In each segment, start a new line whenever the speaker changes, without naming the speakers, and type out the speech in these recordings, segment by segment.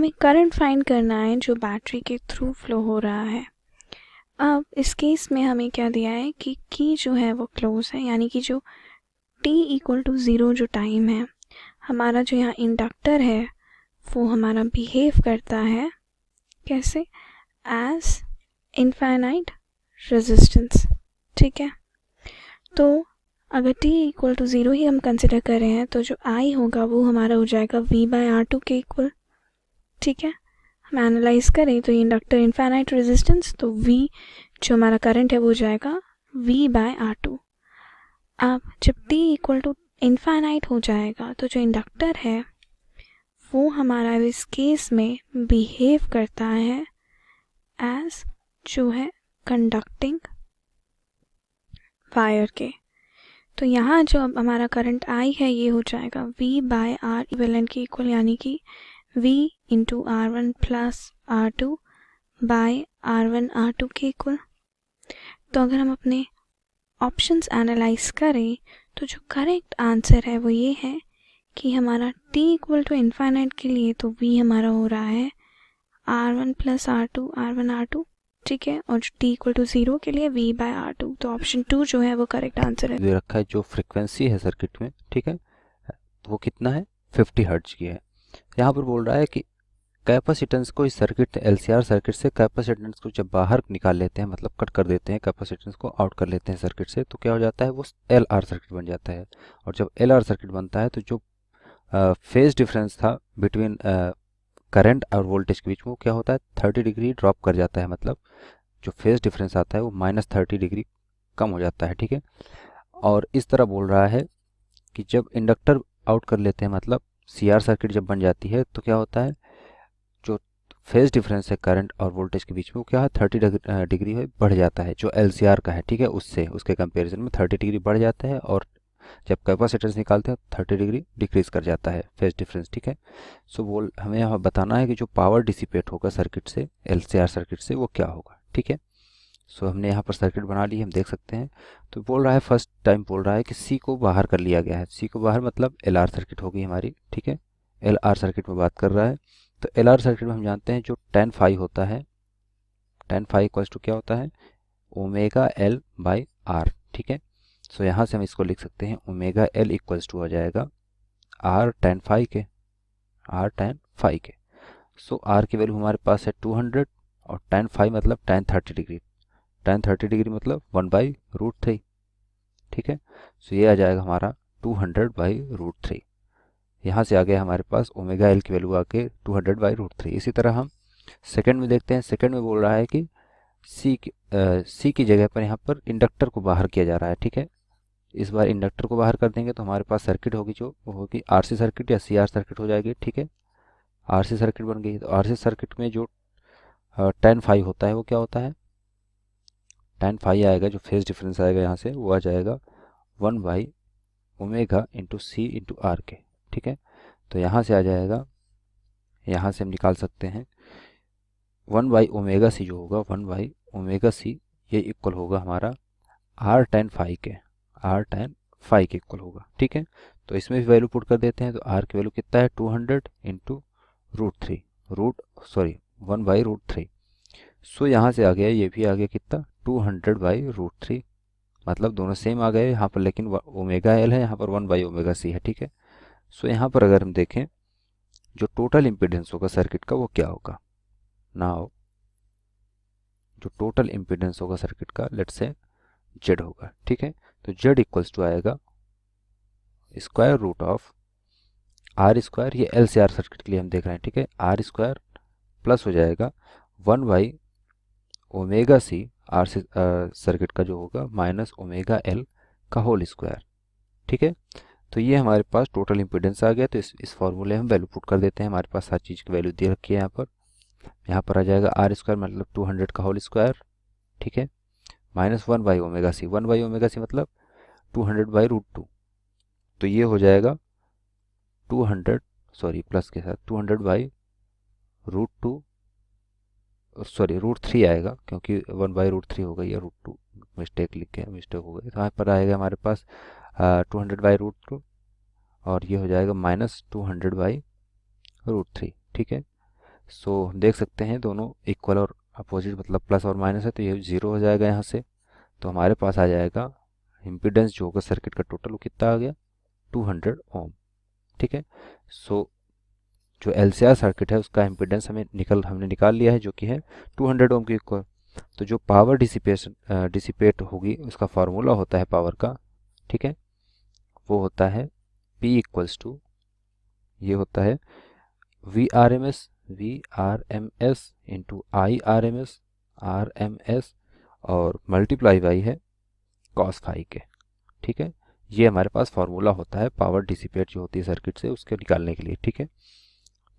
हमें current find करना है जो बैटरी के थ्रू फ्लो हो रहा है। अब इस केस में हमें क्या दिया है कि की जो है वो क्लोज है, यानी कि जो t इक्वल टू 0 जो टाइम है, हमारा जो यहाँ इंडक्टर है वो हमारा बिहेव करता है कैसे, एज इनफाइनाइट रेजिस्टेंस। ठीक है, तो अगर t इक्वल टू 0 ही हम कंसिडर कर रहे हैं तो जो I होगा वो हमारा हो जाएगा V/R2 के इक्वल। ठीक है, हम एनालाइज करें तो ये इंडक्टर इनफाइनाइट रेजिस्टेंस, तो V जो हमारा करंट है वो हो जाएगा V/R2। अब जब t इक्वल टू इनफाइनाइट हो जाएगा तो जो इंडक्टर है वो हमारा इस केस में बिहेव करता है एज जो है कंडक्टिंग वायर के। तो यहाँ जो अब हमारा करंट I है ये हो जाएगा V/R इक्विवेलेंट के इक्वल, यानी कि V into R1 plus R2 bye R1 R2 के इक्वल। तो अगर हम अपने ऑप्शंस एनालाइज करें तो जो करेक्ट आंसर है वो ये है कि हमारा t इक्वल टू इनफाइनाइट के लिए तो v हमारा हो रहा है R1 plus R2 R1 R2। ठीक है, और जो t इक्वल टू 0 के लिए V/R2, तो ऑप्शन 2 जो है वो करेक्ट आंसर है।
दे रखा है जो फ्रिक्वेंसी है सर्किट में, ठीक है, वो कितना है 50 हर्ट्ज की है। यहाँ पर बोल रहा है कि कैपेसिटेंस को इस सर्किट LCR सर्किट से कैपेसिटेंस को जब बाहर निकाल लेते हैं, मतलब कट कर देते हैं, कैपेसिटेंस को आउट कर लेते हैं सर्किट से, तो क्या हो जाता है वो LR सर्किट बन जाता है। और जब LR सर्किट बनता है तो जो फेज डिफरेंस था बिटवीन करंट और वोल्टेज के बीच में वो क्या होता है 30 डिग्री ड्रॉप कर जाता है, मतलब जो फेज डिफरेंस आता है वो -30 डिग्री कम हो जाता है। ठीक है, और इस तरह बोल रहा है कि जब इंडक्टर आउट कर लेते हैं, मतलब CR सर्किट जब बन जाती है, तो क्या होता है जो फेज डिफरेंस है करंट और वोल्टेज के बीच में वो क्या है 30 डिग्री बढ़ जाता है, जो LCR का है। ठीक है, उससे उसके कंपैरिजन में 30 डिग्री बढ़ जाता है, और जब कैपेसिटेंस निकालते हैं 30 डिग्री डिक्रीज कर जाता है फेज डिफरेंस। ठीक है, सो बोल हमें यहाँ बताना है कि जो पावर डिसिपेट होगा सर्किट से LCR सर्किट से वो क्या होगा। ठीक है, सो हमने यहाँ पर सर्किट बना ली, हम देख सकते हैं। तो बोल रहा है फर्स्ट टाइम बोल रहा है कि C को बाहर कर लिया गया है। C को बाहर मतलब LR सर्किट होगी हमारी। ठीक है, LR सर्किट में बात कर रहा है। तो LR सर्किट में हम जानते हैं जो tan phi होता है, tan phi इक्वल्स टू क्या होता है ओमेगा L बाई R। ठीक है, सो यहाँ से हम इसको लिख सकते हैं ओमेगा L इक्वल्स टू हो जाएगा R tan phi के, R tan phi के। सो R की वैल्यू हमारे पास है 200 और tan phi मतलब tan 30 डिग्री, tan 30 डिग्री मतलब 1/√3। ठीक है, सो ये आ जाएगा हमारा 200/√3। यहाँ से आ गया हमारे पास ओमेगा एल की वैल्यू आके 200/√3। इसी तरह हम सेकंड में देखते हैं। सेकंड में बोल रहा है कि सी की जगह पर यहाँ पर इंडक्टर को बाहर किया जा रहा है। ठीक है, इस बार इंडक्टर को बाहर कर देंगे तो हमारे पास सर्किट होगी जो वो होगी RC सर्किट या CR सर्किट हो जाएगी। ठीक है, RC सर्किट बन गई। तो RC सर्किट में जो tan phi होता है वो क्या होता है tan phi आएगा, जो फेज डिफरेंस आएगा यहाँ से वो आ जाएगा 1/ओमेगा इंटू C इंटू R के। ठीक है, तो यहाँ से आ जाएगा, यहाँ से हम निकाल सकते हैं 1/ओमेगा C जो होगा 1/ओमेगा C, ये इक्वल होगा हमारा R tan phi के, R tan phi के इक्वल होगा। ठीक है, तो इसमें भी वैल्यू पुट कर देते हैं। तो R की वैल्यू कितना है 200 इंटू √3 1/√3। सो यहाँ से आ गया, ये भी आ गया कितना 200/√3, मतलब दोनों सेम आ गए यहाँ पर, लेकिन ओमेगा एल है यहाँ पर 1/ओमेगा C है। ठीक है, सो यहाँ पर अगर हम देखें जो टोटल इम्पिडेंस होगा सर्किट का वो क्या होगा, नाउ जो टोटल इम्पिडेंस होगा सर्किट का लेट्स से Z होगा। ठीक है, तो Z इक्वल्स टू आएगा square root of R square, ये LCR सर्किट के लिए हम देख रहे हैं। ठीक है, R स्क्वायर प्लस हो जाएगा 1/ओमेगा C RC सर्किट का जो होगा माइनस ओमेगा L का होल स्क्वायर। ठीक है, तो ये हमारे पास टोटल इम्पिडेंस आ गया। तो इस फॉर्मूले में वैल्यू पुट कर देते हैं। हमारे पास हर चीज़ की वैल्यू दे रखी है यहाँ पर आ जाएगा R स्क्वायर मतलब 200 का होल स्क्वायर। ठीक है, माइनस 1/ओमेगा C, 1/ओमेगा C मतलब 200/√2, तो ये हो जाएगा 200, सॉरी प्लस के साथ 200/√2, सॉरी √3 आएगा क्योंकि 1/√3 हो गई या √2 मिस्टेक लिख के मिस्टेक हो गई। तो यहाँ पर आएगा हमारे पास 200/√2 और ये हो जाएगा -200/√3। ठीक है, सो देख सकते हैं दोनों इक्वल और अपोजिट, मतलब प्लस और माइनस है, तो ये 0 हो जाएगा यहाँ से। तो हमारे पास आ जाएगा इम्पीडेंस जो होगा सर्किट का टोटल, वो कितना आ गया, 200 ओम। ठीक है। सो जो एलसीआर सर्किट है उसका इम्पीडेंस हमने निकाल लिया है, जो कि है 200 ओम की इक्वल। तो जो पावर डिसिपेट होगी उसका फार्मूला होता है पावर का, ठीक है, वो होता है P इक्वल्स टू, ये होता है V R M S into R M S और मल्टीप्लाई बाई है कॉस फाई के। ठीक है, ये हमारे पास फार्मूला होता है पावर डिसिपेट जो होती है सर्किट से, उसके निकालने के लिए। ठीक है,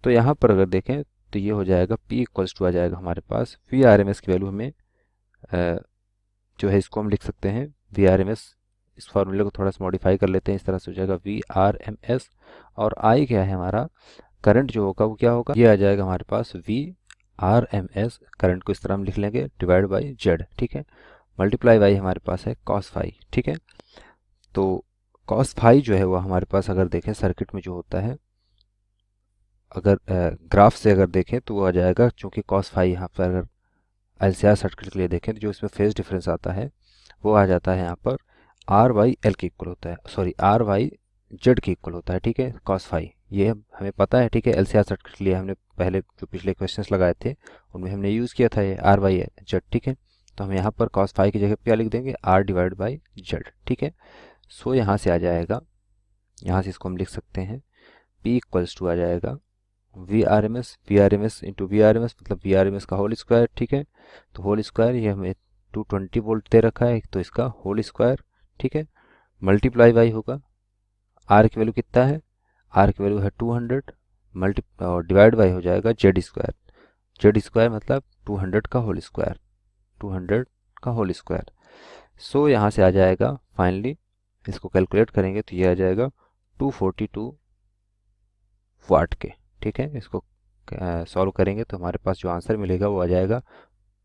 तो यहाँ पर अगर देखें तो ये हो जाएगा P इक्वल्स टू आ जाएगा हमारे पास वी आर एम एस की वैल्यू हमें जो है इसको हम लिख सकते हैं वी आर एम एस। इस फार्मूले को थोड़ा सा मॉडिफाई कर लेते हैं, इस तरह से हो जाएगा वी आर एम एस, और आई क्या है हमारा करंट जो होगा वो क्या होगा, ये आ जाएगा हमारे पास V R M S, current को इस तरह हम लिख लेंगे डिवाइड बाई जेड। ठीक है, मल्टीप्लाई बाई हमारे पास है कॉस फाई। ठीक है, तो कॉस फाई जो है वो हमारे पास अगर देखें सर्किट में जो होता है, अगर ग्राफ से अगर देखें तो वो आ जाएगा, चूँकि कॉस फाई यहाँ पर अगर एलसीआर सर्किट के लिए देखें तो जो इसमें फेज डिफरेंस आता है वो आ जाता है यहाँ पर आर वाई एल के इक्वल होता है, सॉरी आर वाई जेड के इक्वल होता है। ठीक है, कॉस फाई ये हमें पता है। ठीक है, एलसीआर सर्किट के लिए हमने पहले जो पिछले क्वेश्चंस लगाए थे उनमें हमने यूज़ किया था ये आर वाई जेड। ठीक है, तो हम यहाँ पर कॉस फाई की जगह क्या लिख देंगे, आर डिवाइड बाई जेड। ठीक है, सो यहाँ से आ जाएगा, यहाँ से इसको हम लिख सकते हैं पी इक्वल्स टू आ जाएगा V R M S into V R M S, मतलब वी आर एम एस का होल स्क्वायर। ठीक है, तो होल स्क्वायर ये हमें 220 वोल्ट दे रखा है, तो इसका होल स्क्वायर। ठीक है, मल्टीप्लाई बाई होगा आर की वैल्यू कितना है, आर की वैल्यू है 200, मल्टी और डिवाइड बाई हो जाएगा जेड स्क्वायर। जेड स्क्वायर मतलब 200 का होल स्क्वायर, 200 का होल स्क्वायर। सो यहाँ से आ जाएगा फाइनली, इसको कैलकुलेट करेंगे तो ये आ जाएगा 242 वाट के। ठीक है, इसको सॉल्व करेंगे तो हमारे पास जो आंसर मिलेगा वो आ जाएगा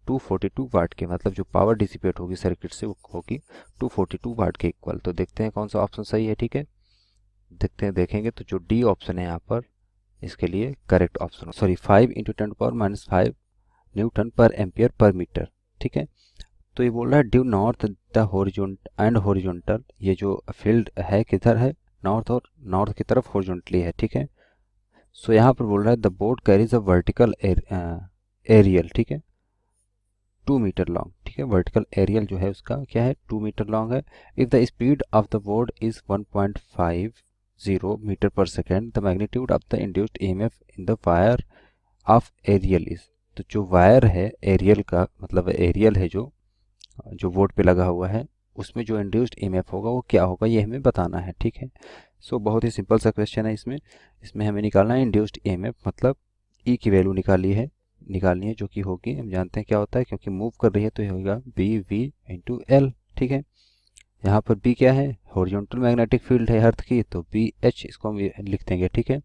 242 वाट के, मतलब जो पावर डिसिपेट होगी सर्किट से वो होगी 242 वाट के इक्वल। तो देखते हैं कौन सा ऑप्शन सही है। ठीक है, देखेंगे तो जो डी ऑप्शन है यहाँ पर इसके लिए correct option, sorry 5 into 10⁻⁵ Newton पर एम्पियर पर मीटर। ठीक है, तो ये बोल रहा है ड्यू नॉर्थ द हॉरिजॉन्टल, ये जो फील्ड है किधर है, नॉर्थ, और नॉर्थ की तरफ हॉरिजॉन्टली है। ठीक है, सो यहाँ पर बोल रहा है the board carries a vertical aerial. ठीक है, 2 मीटर लॉन्ग। ठीक है, वर्टिकल एरियल जो है उसका क्या है, 2 मीटर लॉन्ग है। If the speed of the board is 1.50 metre per second, the magnitude of the induced EMF in the wire of aerial is, तो जो वायर है एरियल का मतलब एरियल है जो जो बोर्ड पे लगा हुआ है, उसमें जो इंड्यूस्ड ईएमएफ होगा वो क्या होगा, ये हमें बताना है। ठीक है, सो बहुत ही सिंपल सा क्वेश्चन है। इसमें हमें निकालना है इंड्यूस्ड ईएमएफ, मतलब ई की वैल्यू निकालनी है जो कि होगी, हम जानते हैं क्या होता है, क्योंकि मूव कर रही है तो ये होगा बी वी इंटू एल। ठीक है, यहाँ पर बी क्या है, हॉरिजॉन्टल मैग्नेटिक फील्ड है अर्थ की, तो बी एच इसको हम लिख देंगे। ठीक है,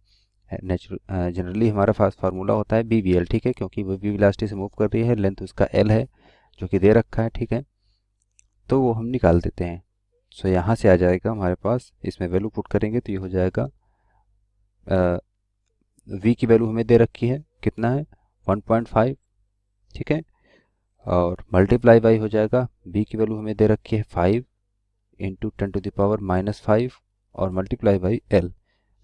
जनरली हमारा फार्मूला होता है बी वी एल। ठीक है, क्योंकि वो वी वेलोसिटी से मूव कर रही है, लेंथ उसका एल है जो कि दे रखा है। ठीक है, तो वो हम निकाल देते हैं। सो यहाँ से आ जाएगा हमारे पास, इसमें वैल्यू पुट करेंगे तो ये हो जाएगा वी की वैल्यू हमें दे रखी है कितना है 1.5। ठीक है, और मल्टीप्लाई बाई हो जाएगा बी की वैल्यू हमें दे रखी है 5 इंटू 10⁻⁵ और मल्टीप्लाई बाई एल,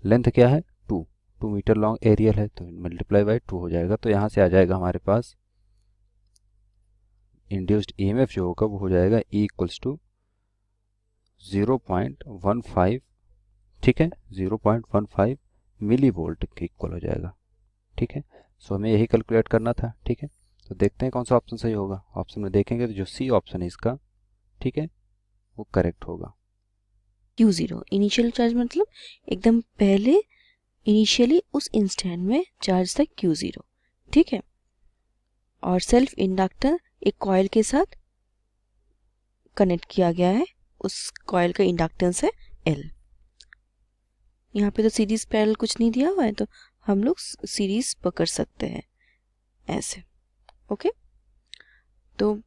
लेंथ क्या है 2 मीटर लॉन्ग एरियल है, तो मल्टीप्लाई बाई 2 हो जाएगा। तो यहाँ से आ जाएगा हमारे पास इंड्यूस्ड ईएमएफ जो होगा वो हो जाएगा E इक्वल्स टू 0.15। ठीक है, 0.15 मिली वोल्ट के इक्वल हो जाएगा। ठीक है, सो हमें यही कैलकुलेट करना था। ठीक है, तो देखते हैं कौन सा ऑप्शन सही होगा। ऑप्शन में देखेंगे तो जो सी ऑप्शन है इसका, ठीक है, वो करेक्ट होगा।
Q0 इनिशियल चार्ज मतलब एकदम पहले इनिशियली उस इंस्टेंट में चार्ज था Q0। ठीक है, और सेल्फ इंडक्टर एक कॉइल के साथ कनेक्ट किया गया है, उस कॉइल का इंडक्टेंस है L। यहाँ पे तो सीरीज पैरेलल कुछ नहीं दिया हुआ है, तो हम लोग सीरीज पकड़ सकते हैं ऐसे। ओके, तो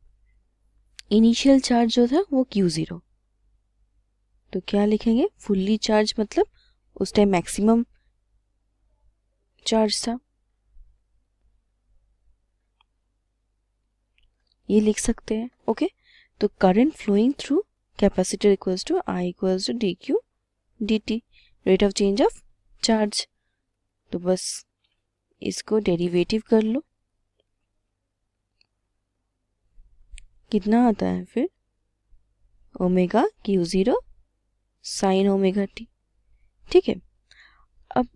इनिशियल चार्ज जो था वो Q0, तो क्या लिखेंगे, फुल्ली चार्ज मतलब उस टाइम मैक्सिमम चार्ज था। ये लिख सकते हैं। ओके, तो current flowing through capacitor equals to I equals to d q d t, rate of change of charge. तो बस इसको डेरिवेटिव कर लो, कितना आता है फिर omega cube zero sine omega T. ठीक है, अब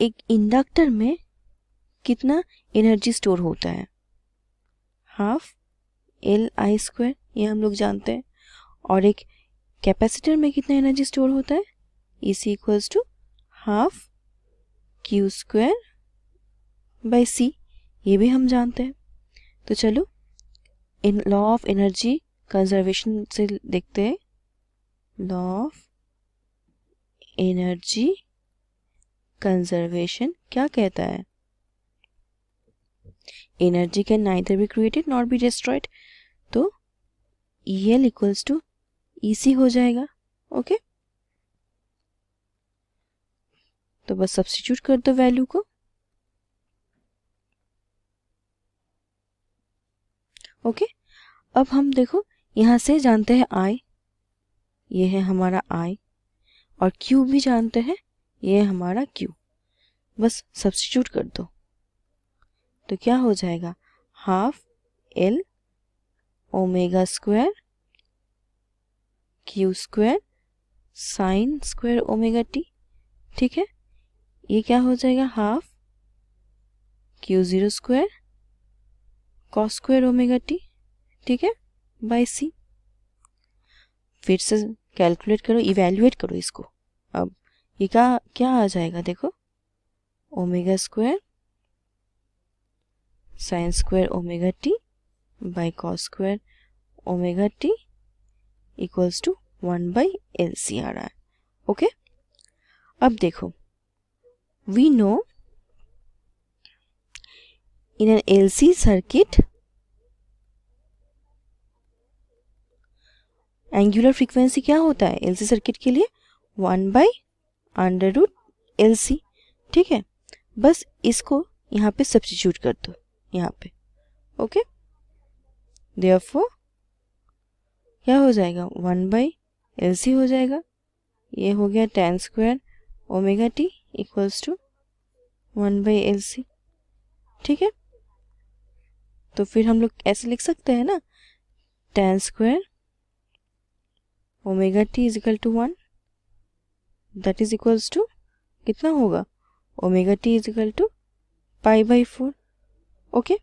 एक इंडक्टर में कितना एनर्जी स्टोर होता है, हाफ एल आई स्क्वायर, ये हम लोग जानते हैं। और एक कैपेसिटर में कितना एनर्जी स्टोर होता है, इसी equals to half Q square by C, ये भी हम जानते हैं। तो चलो इन लॉ ऑफ एनर्जी कंजर्वेशन से देखते हैं। लॉ ऑफ एनर्जी कंजर्वेशन क्या कहता है, energy can neither be created not be destroyed, तो EL इक्वल्स टू EC हो जाएगा। ओके, तो बस सब्स्टिट्यूट कर दो वैल्यू को। ओके, अब हम देखो यहाँ से जानते हैं I, ये है हमारा I, और Q भी जानते हैं, ये है हमारा Q। बस सब्स्टिट्यूट कर दो तो क्या हो जाएगा, half L omega square Q square sine square omega T. ठीक है, ये क्या हो जाएगा, half Q0 square cos square omega T. ठीक है, बाय सी। फिर से कैलकुलेट करो, इवैल्यूएट करो इसको। अब ये क्या आ जाएगा, देखो omega square sine square omega t by cos square omega t equals to 1/LC आ रहा है। ओके, अब देखो we know in an LC circuit angular frequency क्या होता है LC सर्किट के लिए, 1/√LC। ठीक है, बस इसको यहाँ पे सब्स्टिट्यूट कर दो यहाँ पे। ओके, देयरफॉर क्या हो जाएगा, 1/LC हो जाएगा। ये हो गया tan square omega t equals to 1/LC। ठीक है, तो फिर हम लोग ऐसे लिख सकते हैं ना, tan square omega T is equal to 1, that is equals to कितना होगा, omega T is equal to π/4। Okay,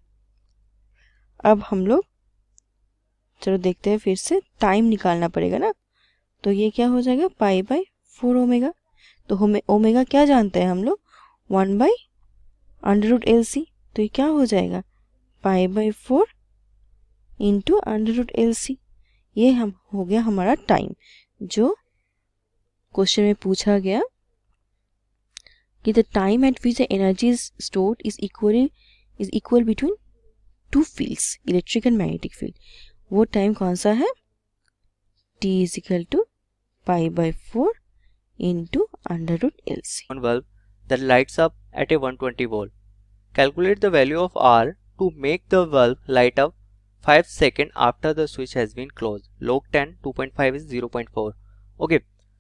अब हम लोग चलो देखते हैं, फिर से टाइम निकालना पड़ेगा ना, तो ये क्या हो जाएगा, π/4 ओमेगा। तो हमें ओमेगा क्या जानते हैं हम लोग, 1/√LC, तो ये क्या हो जाएगा, π/4 इंटू √LC। ये हम हो गया हमारा टाइम, जो क्वेश्चन में पूछा गया कि the time at which the energy is stored is equal between two fields, electric and magnetic field. वो टाइम कौन सा है, T is equal to π/4 into √LC।
On bulb that lights up at a 120 volt. Calculate the value of R to make the bulb light up 5 seconds after the switch has been closed. Log 10 2.5 is 0.4. Okay,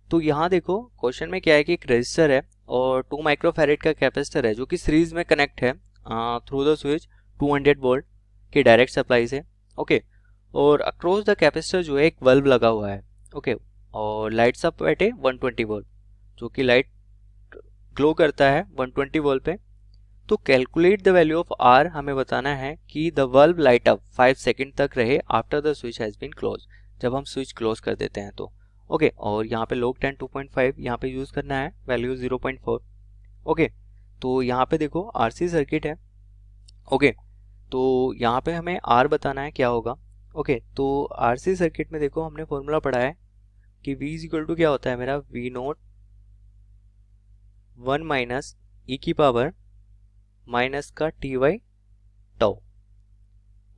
तो यहाँ देखो question में क्या है कि एक resistor है और 2 माइक्रोफैरेड का कैपेसिटर है जो कि सीरीज में कनेक्ट है थ्रू द स्विच 200 वोल्ट की डायरेक्ट सप्लाई से। ओके, और अक्रॉस द कैपेसिटर जो है एक बल्ब लगा हुआ है। ओके, और lights up at A 120 volt, जो कि लाइट ग्लो करता है 120 वोल्ट पे। तो calculate the value of R, हमें बताना है कि the bulb light up 5 second तक रहे after the switch has been close, जब हम स्विच क्लोज कर देते हैं तो। ओके, और यहाँ पे log 10 2.5 यहाँ पे यूज करना है, वैल्यू 0.4। ओके, तो यहाँ पे देखो आरसी सर्किट है। ओके, तो यहाँ पे हमें आर बताना है क्या होगा। ओके, तो आरसी सर्किट में देखो हमने फॉर्मूला पढ़ा है कि V इज इक्वल टू क्या होता है मेरा, V0 1 माइनस ई की पावर माइनस का T/τ।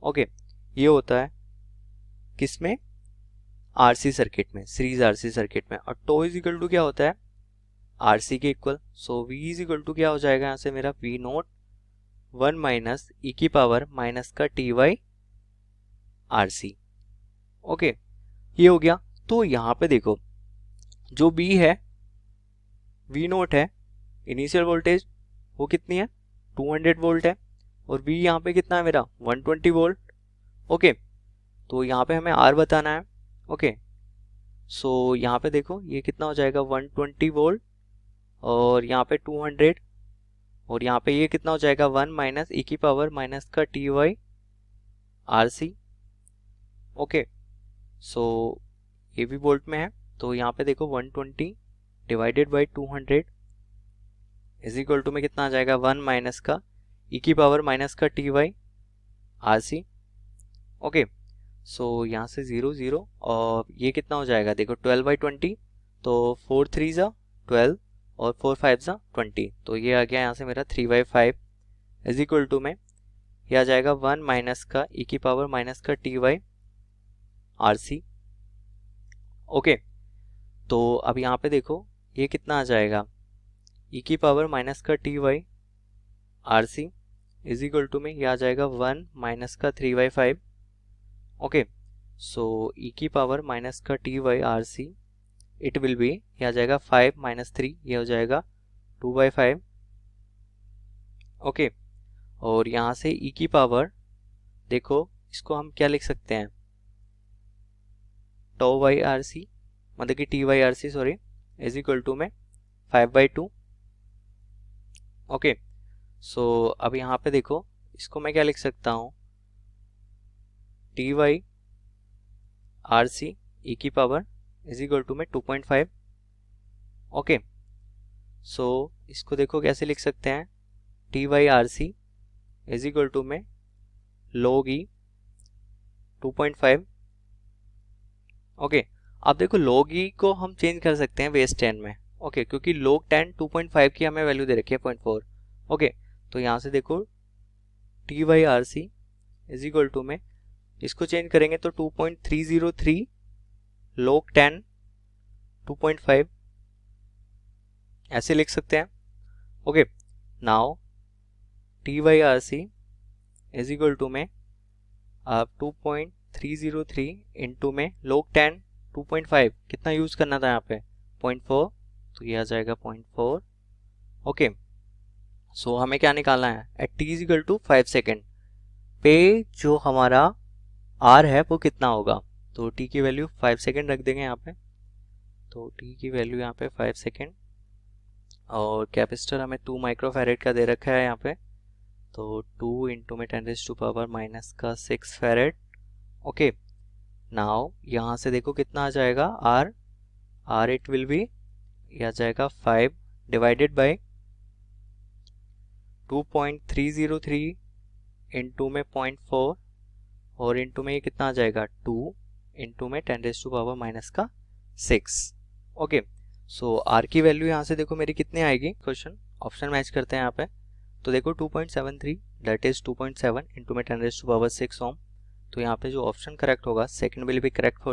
ओके, ये होता है किसमें, आरसी सर्किट में, सीरीज आरसी सर्किट में। और τ इज इक्वल टू क्या होता है, आरसी के equal. So V is equal to क्या हो जाएगा यहाँ से मेरा, V0 1 माइनस ई की पावर माइनस का T/τ RC। ओके, ये हो गया। तो यहाँ पे देखो जो B है V नोट है, इनिशियल वोल्टेज वो कितनी है 200 वोल्ट है, और V यहाँ पे कितना है मेरा 120 वोल्ट। ओके, तो यहाँ पे हमें R बताना है। ओके, सो यहाँ पे देखो ये कितना हो जाएगा 120 वोल्ट, और यहाँ पे 200, और यहाँ पे ये कितना हो जाएगा 1 माइनस e की पावर माइनस का टी वाई RC। ओके, सो ये भी वोल्ट में है, तो यहाँ पे देखो 120 divided by 200 is equal to में कितना आ जाएगा 1 माइनस का e की पावर माइनस का t by RC। Okay, so यहाँ से 0 0, और ये कितना हो जाएगा देखो 12/20, तो 4 3 जा 12 और 4 5 जा 20, तो ये आ गया यहाँ से मेरा 3/5 इज इक्वल टू में ये आ जाएगा 1 माइनस का e की पावर माइनस का टी वाई RC। ओके, तो अब यहाँ पे देखो ये कितना आ जाएगा e की पावर माइनस का t by RC is equal to में ये आ जाएगा 1 माइनस का 3/5। ओके, सो e की पावर माइनस का t by RC it will be, ये आ जाएगा 5 माइनस 3, ये हो जाएगा 2/5। ओके, और यहाँ से e की पावर देखो इसको हम क्या लिख सकते हैं टो वाई RC, मतलब कि t by RC sorry, is equal to में 5/2। ओके, सो अब यहाँ पे देखो इसको मैं क्या लिख सकता हूँ टी वाई RC e की पावर इज इक्वल टू में 2.5। ओके, सो इसको देखो कैसे लिख सकते हैं t by RC is equal to में log e 2.5। ओके, अब देखो log e को हम चेंज कर सकते हैं बेस 10 में। ओके, क्योंकि log 10 2.5 की हमें वैल्यू दे रखी है 0.4। ओके, तो यहाँ से देखो t by RC is equal to में इसको चेंज करेंगे तो 2.303 log 10 2.5 ऐसे लिख सकते हैं। Okay, now t by RC is equal to में आप 2.303 इंटू में log 10 2.5 कितना यूज करना था यहाँ पे 0.4, तो ये आ जाएगा 0.4। ओके, सो हमें क्या निकालना है at t is equal to 5 second पे जो हमारा r है वो कितना होगा, तो t की वैल्यू 5 सेकेंड रख देंगे यहाँ पे, तो t की वैल्यू यहाँ पे 5 सेकेंड, और कैपेसिटर हमें 2 माइक्रोफैरेड का दे रखा है यहाँ पे, तो 2 इंटू में 10⁻⁻⁻⁻ का 6 फैरेड। ओके, नाउ यहाँ से देखो कितना आ जाएगा r इट विल बी, ये आ जाएगा 5 डिवाइडेड बाय 2.303 इंटू में 0.4, और इंटू में ये कितना आ जाएगा 2 इंटू में 10⁻⁻⁻ का 6। ओके, सो r की वैल्यू यहाँ से देखो मेरी कितनी आएगी, क्वेश्चन ऑप्शन मैच करते हैं यहाँ पे, तो देखो 2.73 दैट इज 2.7 इंटू में 10⁻⁶ ओम, तो यहाँ पे जो ऑप्शन करेक्ट होगा second will be correct for